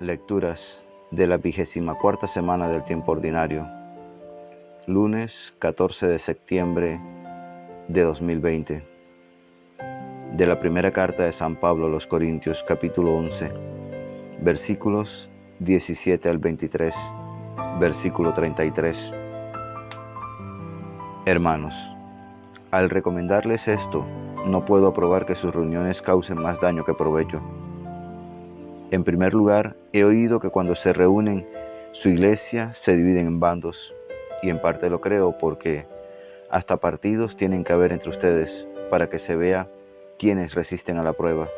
Lecturas de la 24ª semana del tiempo ordinario, lunes 14 de septiembre de 2020. De la primera carta de San Pablo a los Corintios, capítulo 11, versículos 17 al 23, versículo 33. Hermanos, al recomendarles esto, no puedo aprobar que sus reuniones causen más daño que provecho. En primer lugar, he oído que cuando se reúnen, su iglesia se divide en bandos, y en parte lo creo porque hasta partidos tienen que haber entre ustedes para que se vea quiénes resisten a la prueba.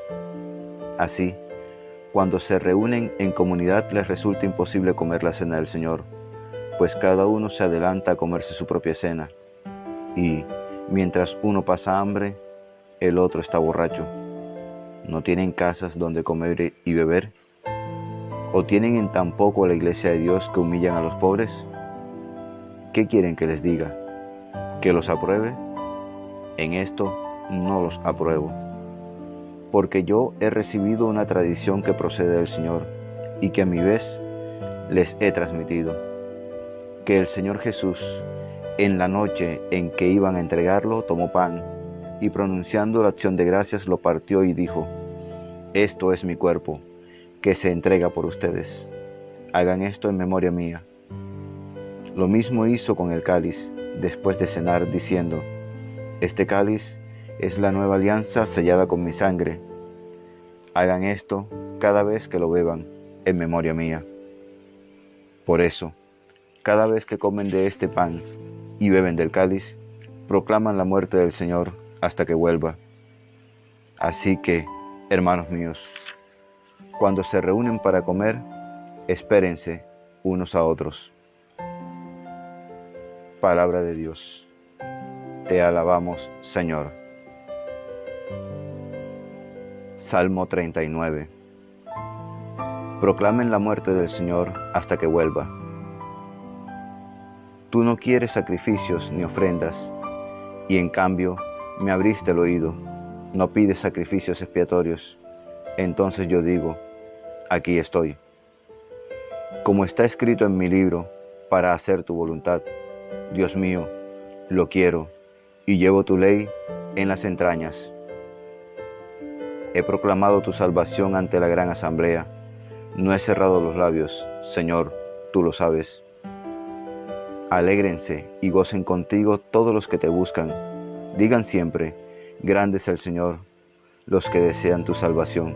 Así, cuando se reúnen en comunidad les resulta imposible comer la cena del Señor, pues cada uno se adelanta a comerse su propia cena, y mientras uno pasa hambre, el otro está borracho. ¿No tienen casas donde comer y beber? ¿O tienen en tan poco la iglesia de Dios que humillan a los pobres? ¿Qué quieren que les diga? ¿Que los apruebe? En esto no los apruebo, porque yo he recibido una tradición que procede del Señor y que a mi vez les he transmitido, que el Señor Jesús, en la noche en que iban a entregarlo, tomó pan y pronunciando la acción de gracias lo partió y dijo: esto es mi cuerpo, que se entrega por ustedes. Hagan esto en memoria mía. Lo mismo hizo con el cáliz, después de cenar, diciendo: este cáliz es la nueva alianza sellada con mi sangre. Hagan esto cada vez que lo beban, en memoria mía. Por eso, cada vez que comen de este pan y beben del cáliz, proclaman la muerte del Señor hasta que vuelva. Así que, hermanos míos, cuando se reúnen para comer, espérense unos a otros. Palabra de Dios. Te alabamos, Señor. Salmo 39. Proclamen la muerte del Señor hasta que vuelva. Tú no quieres sacrificios ni ofrendas, y en cambio me abriste el oído. No pides sacrificios expiatorios. Entonces yo digo: aquí estoy. Como está escrito en mi libro, para hacer tu voluntad, Dios mío, lo quiero, y llevo tu ley en las entrañas. He proclamado tu salvación ante la gran asamblea. No he cerrado los labios, Señor, tú lo sabes. Alégrense y gocen contigo todos los que te buscan. Digan siempre: grande es el Señor, los que desean tu salvación.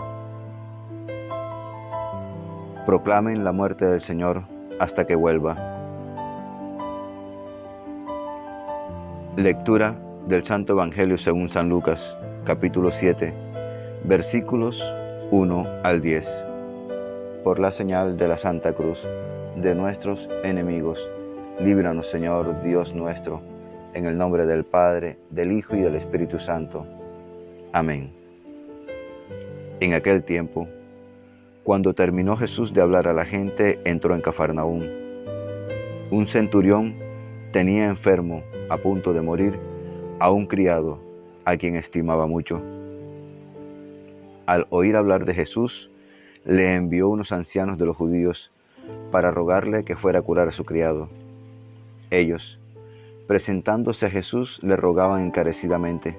Proclamen la muerte del Señor hasta que vuelva. Lectura del Santo Evangelio según San Lucas, capítulo 7, versículos 1 al 10. Por la señal de la Santa Cruz de nuestros enemigos, líbranos, Señor Dios nuestro, en el nombre del Padre, del Hijo y del Espíritu Santo. Amén. En aquel tiempo, cuando terminó Jesús de hablar a la gente, entró en Cafarnaúm. Un centurión tenía enfermo, a punto de morir, a un criado, a quien estimaba mucho. Al oír hablar de Jesús, le envió unos ancianos de los judíos para rogarle que fuera a curar a su criado. Ellos, presentándose a Jesús, le rogaban encarecidamente: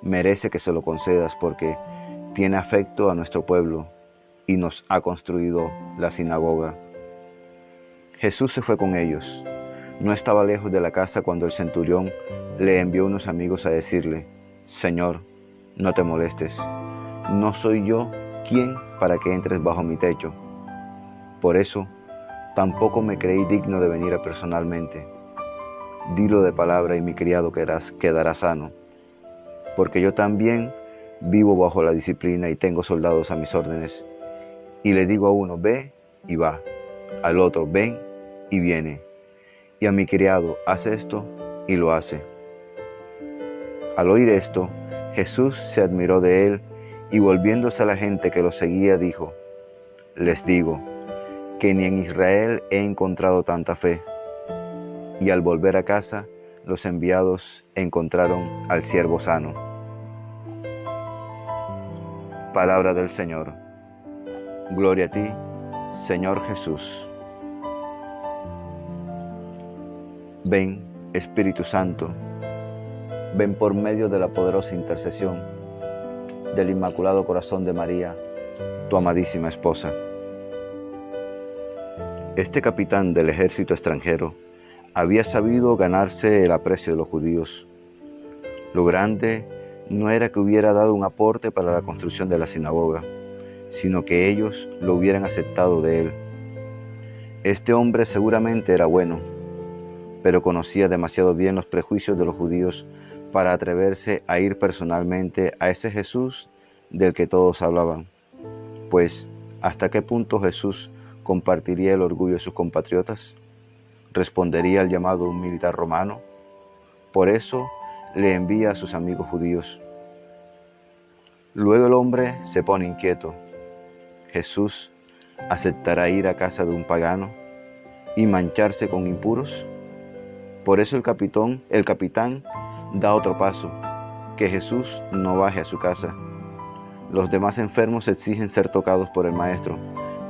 merece que se lo concedas porque tiene afecto a nuestro pueblo y nos ha construido la sinagoga. Jesús se fue con ellos. No estaba lejos de la casa cuando el centurión le envió unos amigos a decirle: Señor, no te molestes, no soy yo quien para que entres bajo mi techo. Por eso, tampoco me creí digno de venir personalmente. Dilo de palabra y mi criado quedará sano, porque yo también vivo bajo la disciplina y tengo soldados a mis órdenes. Y le digo a uno: ve, y va; al otro: ven, y viene; y a mi criado: haz esto, y lo hace. Al oír esto, Jesús se admiró de él, y volviéndose a la gente que lo seguía, dijo: les digo que ni en Israel he encontrado tanta fe. Y al volver a casa, los enviados encontraron al siervo sano. Palabra del Señor. Gloria a ti, Señor Jesús. Ven, Espíritu Santo, ven por medio de la poderosa intercesión del Inmaculado Corazón de María, tu amadísima esposa. Este capitán del ejército extranjero había sabido ganarse el aprecio de los judíos. Lo grande no era que hubiera dado un aporte para la construcción de la sinagoga, sino que ellos lo hubieran aceptado de él. Este hombre seguramente era bueno, pero conocía demasiado bien los prejuicios de los judíos para atreverse a ir personalmente a ese Jesús del que todos hablaban. Pues, ¿hasta qué punto Jesús compartiría el orgullo de sus compatriotas? ¿Respondería al llamado de un militar romano? Por eso le envía a sus amigos judíos. Luego el hombre se pone inquieto. ¿Jesús aceptará ir a casa de un pagano y mancharse con impuros? Por eso el capitán da otro paso, que Jesús no baje a su casa. Los demás enfermos exigen ser tocados por el Maestro,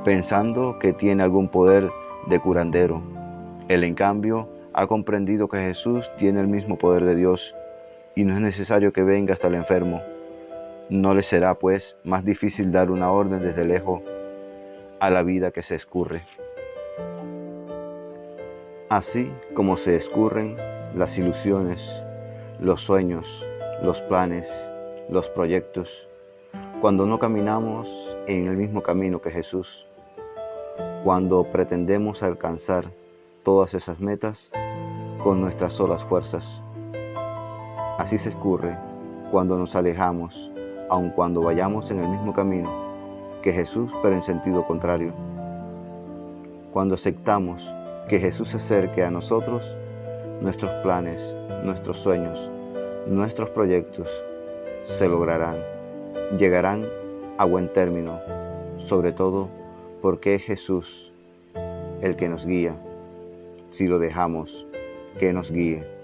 pensando que tiene algún poder de curandero. Él, en cambio, ha comprendido que Jesús tiene el mismo poder de Dios y no es necesario que venga hasta el enfermo. No le será, pues, más difícil dar una orden desde lejos a la vida que se escurre. Así como se escurren las ilusiones, los sueños, los planes, los proyectos, cuando no caminamos en el mismo camino que Jesús, cuando pretendemos alcanzar todas esas metas con nuestras solas fuerzas. Así se escurre cuando nos alejamos, aun cuando vayamos en el mismo camino que Jesús, pero en sentido contrario. Cuando aceptamos que Jesús se acerque a nosotros, nuestros planes, nuestros sueños, nuestros proyectos se lograrán, llegarán a buen término, sobre todo porque es Jesús el que nos guía, si lo dejamos que nos guíe.